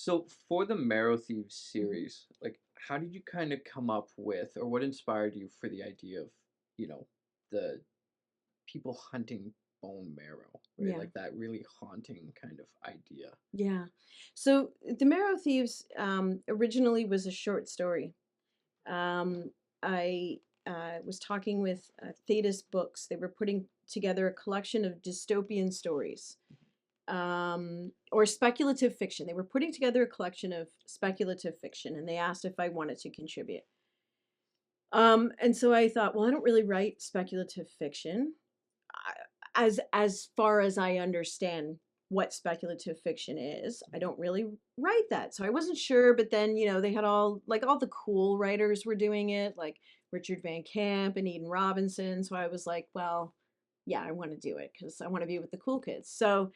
So for the Marrow Thieves series, like how did you kind of come up with, or what inspired you for the idea of, you know, the people hunting bone marrow, right? Yeah. Like that really haunting kind of idea. Yeah. So the Marrow Thieves originally was a short story. Um, I was talking with Thetis Books. They were putting together a collection of dystopian stories or speculative fiction. They were putting together a collection of speculative fiction, and they asked if I wanted to contribute. And so I thought, well, I don't really write speculative fiction. As far as I understand what speculative fiction is, I don't really write that. So I wasn't sure, but then, they had all the cool writers were doing it, like Richard Van Camp and Eden Robinson. So I was like, well, yeah, I want to do it because I want to be with the cool kids. So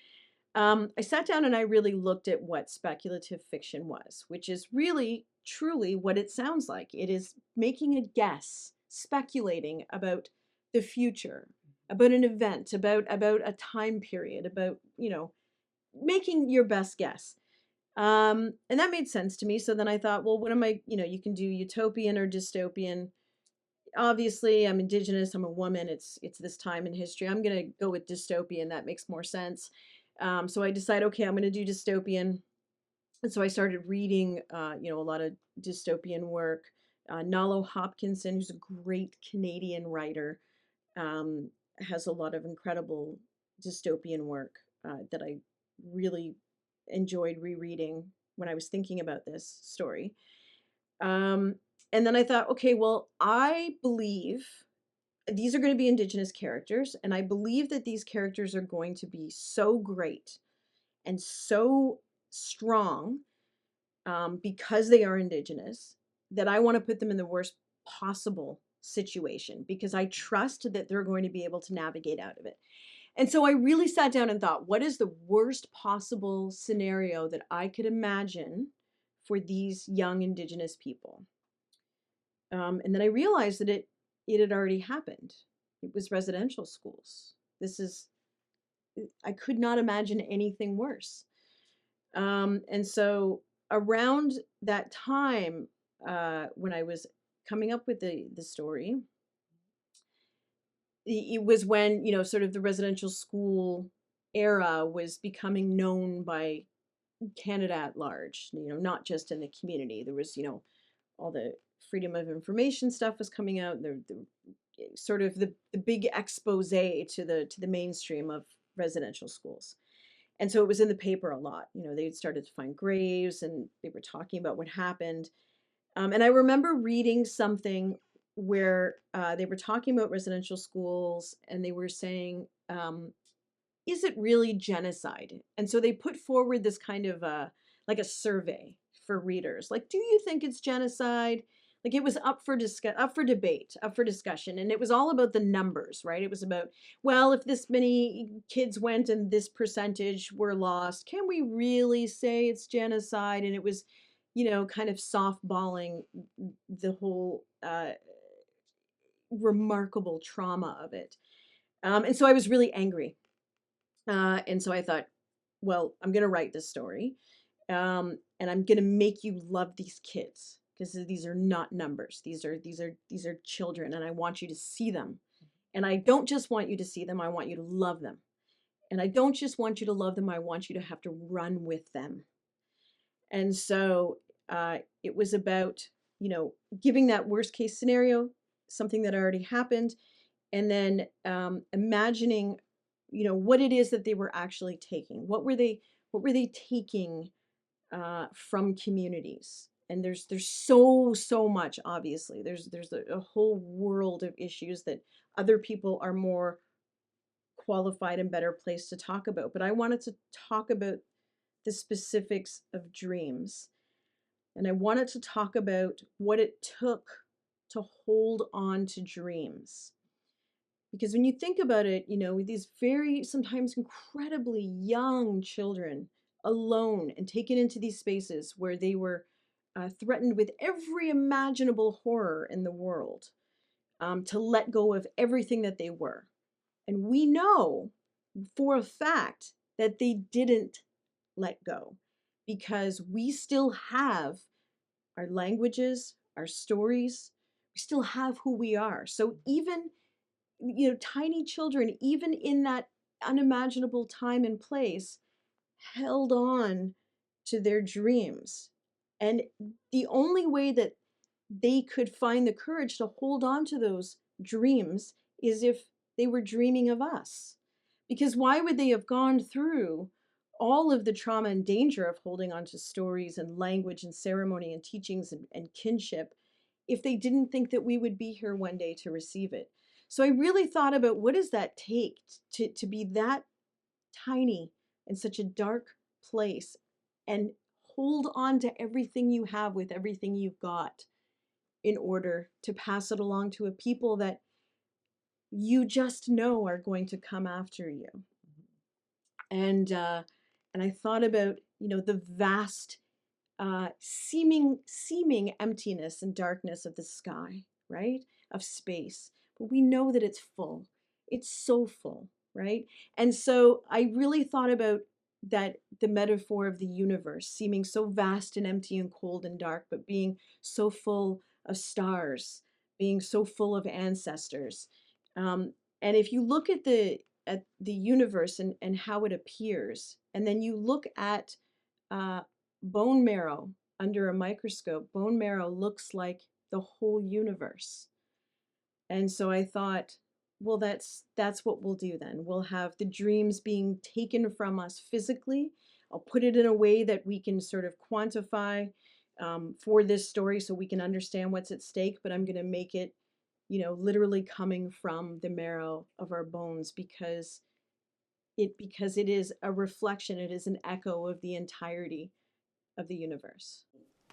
I sat down and I really looked at what speculative fiction was, which is really, truly what it sounds like. It is making a guess, speculating about the future, about an event, about a time period, about making your best guess. And that made sense to me. So then I thought, well, what am I? You can do utopian or dystopian. Obviously, I'm Indigenous. I'm a woman. It's this time in history. I'm gonna go with dystopian. That makes more sense. So I decided, okay, I'm gonna do dystopian, and so I started reading, a lot of dystopian work. Nalo Hopkinson, who's a great Canadian writer, um, has a lot of incredible dystopian work that I really enjoyed rereading when I was thinking about this story. Um, and then I thought, okay, well, I believe these are going to be Indigenous characters, and I believe that these characters are going to be so great and so strong because they are Indigenous that I want to put them in the worst possible situation because I trust that they're going to be able to navigate out of it. And so I really sat down and thought, what is the worst possible scenario that I could imagine for these young Indigenous people? And then I realized that it had already happened. It was residential schools. This is I could not imagine anything worse. And so around that time, when I was coming up with the story, it was when sort of the residential school era was becoming known by Canada at large. Not just in the community. There was all the freedom of information stuff was coming out. The sort of the big expose to the mainstream of residential schools. And so it was in the paper a lot. They had started to find graves and they were talking about what happened. And I remember reading something where they were talking about residential schools and they were saying, is it really genocide? And so they put forward this kind of like a survey for readers. Like, do you think it's genocide? Like it was up for debate, up for discussion, and it was all about the numbers, right? It was about, well, if this many kids went and this percentage were lost, can we really say it's genocide? And it was, kind of softballing the whole remarkable trauma of it. And so I was really angry and so I thought, well, I'm going to write this story and I'm going to make you love these kids because these are not numbers. These are children and I want you to see them. And I don't just want you to see them, I want you to love them. And I don't just want you to love them, I want you to have to run with them. And so it was about, giving that worst case scenario, something that already happened, and then imagining what it is that they were actually taking. What were they taking from communities? And there's so much. Obviously there's a whole world of issues that other people are more qualified and better placed to talk about, but I wanted to talk about the specifics of dreams, and I wanted to talk about what it took to hold on to dreams. Because when you think about it, with these very sometimes incredibly young children alone and taken into these spaces where they were threatened with every imaginable horror in the world, to let go of everything that they were. And we know for a fact that they didn't let go. because we still have our languages, our stories, we still have who we are. So even, tiny children, even in that unimaginable time and place, held on to their dreams. And the only way that they could find the courage to hold on to those dreams is if they were dreaming of us. Because why would they have gone through all of the trauma and danger of holding on to stories and language and ceremony and teachings and kinship if they didn't think that we would be here one day to receive it? So I really thought about, what does that take to be that tiny in such a dark place and hold on to everything you have with everything you've got in order to pass it along to a people that you just know are going to come after you. And I thought about, the vast seeming emptiness and darkness of the sky, right? Of space. But we know that it's full. It's so full, right? And so I really thought about that, the metaphor of the universe seeming so vast and empty and cold and dark, but being so full of stars, being so full of ancestors. And if you look at the universe and how it appears, and then you look at uh, bone marrow under a microscope, bone marrow looks like the whole universe. And so I thought, well, that's what we'll do then. We'll have the dreams being taken from us physically. I'll put it in a way that we can sort of quantify for this story so we can understand what's at stake, but I'm going to make it, literally coming from the marrow of our bones, because it is a reflection, it is an echo of the entirety of the universe.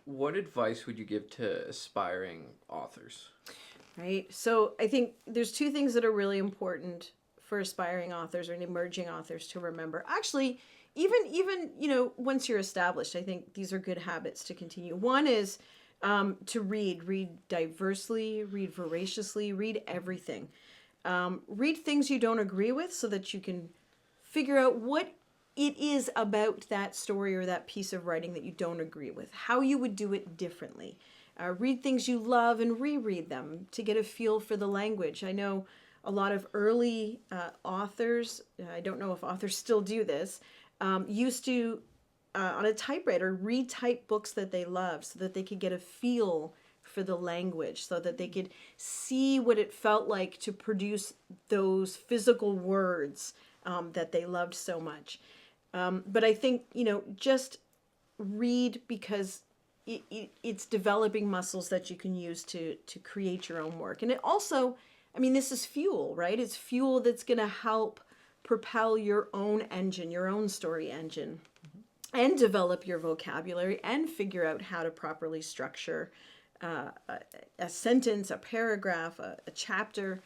What advice would you give to aspiring authors? Right. So I think there's two things that are really important for aspiring authors or emerging authors to remember. Actually, even once you're established, I think these are good habits to continue. One is to read diversely, read voraciously, read everything. Read things you don't agree with so that you can figure out what it is about that story or that piece of writing that you don't agree with, how you would do it differently. Read things you love and reread them to get a feel for the language. I know a lot of early authors, I don't know if authors still do this, used to, on a typewriter, retype books that they loved so that they could get a feel for the language, so that they could see what it felt like to produce those physical words that they loved so much. But I think, just read, because it's developing muscles that you can use to create your own work. And it also, this is fuel, right? It's fuel that's going to help propel your own engine, your own story engine, and develop your vocabulary and figure out how to properly structure a sentence, a paragraph, a chapter.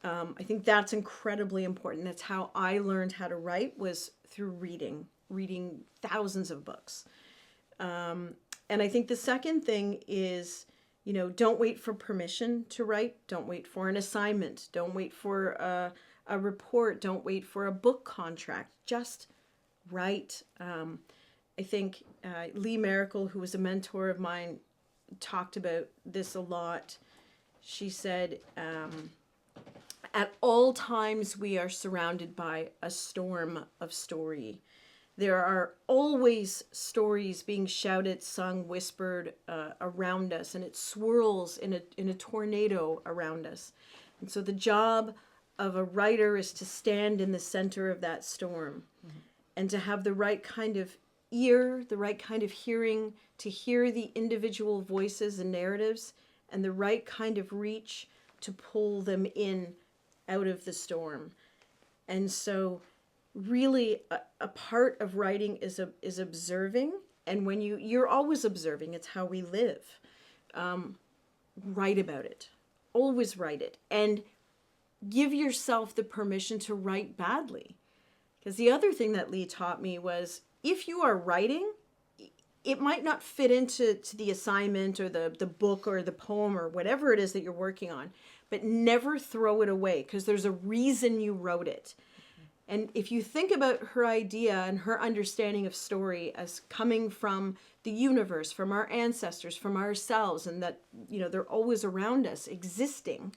I think that's incredibly important. That's how I learned how to write, was through reading thousands of books. And I think the second thing is, don't wait for permission to write. Don't wait for an assignment. Don't wait for a report. Don't wait for a book contract. Just write. I think Lee Miracle, who was a mentor of mine, talked about this a lot. She said, at all times we are surrounded by a storm of story. There are always stories being shouted, sung, whispered around us, and it swirls in a tornado around us. And so the job of a writer is to stand in the center of that storm, and to have the right kind of ear, the right kind of hearing, to hear the individual voices and narratives, and the right kind of reach to pull them in out of the storm. And so really a part of writing is observing. And when you're always observing, it's how we live. Write about it. Always write it. And give yourself the permission to write badly. Because the other thing that Lee taught me was, if you are writing, it might not fit into the assignment or the book or the poem or whatever it is that you're working on, but never throw it away, because there's a reason you wrote it. And if you think about her idea and her understanding of story as coming from the universe, from our ancestors, from ourselves, and that, you know, they're always around us, existing,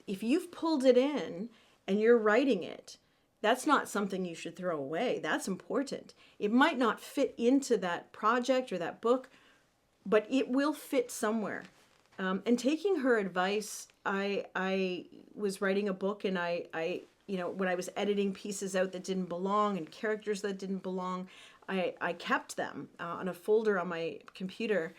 if you've pulled it in and you're writing it, that's not something you should throw away. That's important. It might not fit into that project or that book, but it will fit somewhere. And taking her advice, I was writing a book, and I you know, when I was editing pieces out that didn't belong and characters that didn't belong, I kept them on a folder on my computer,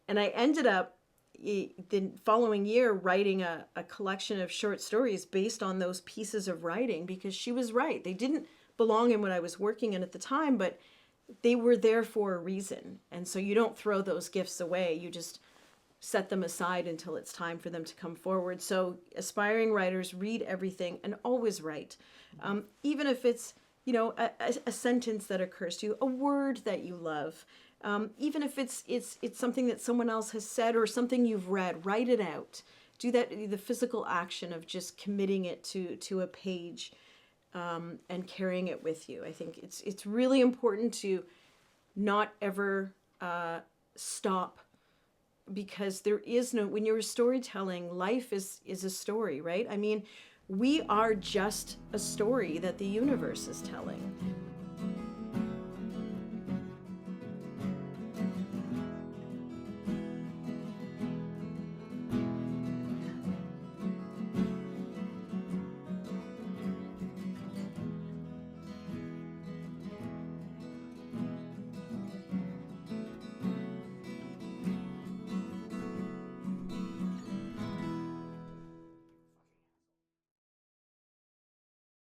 and I ended up the following year writing a collection of short stories based on those pieces of writing, because she was right. They didn't belong in what I was working in at the time, but they were there for a reason. And so you don't throw those gifts away. You just set them aside until it's time for them to come forward. So aspiring writers, read everything and always write. Even if it's, you know, a sentence that occurs to you, a word that you love, even if it's something that someone else has said or something you've read, write it out. Do that, the physical action of just committing it to a page, and carrying it with you. I think it's really important to not ever stop, because there is no, when you're storytelling, life is a story, right? I mean, we are just a story that the universe is telling.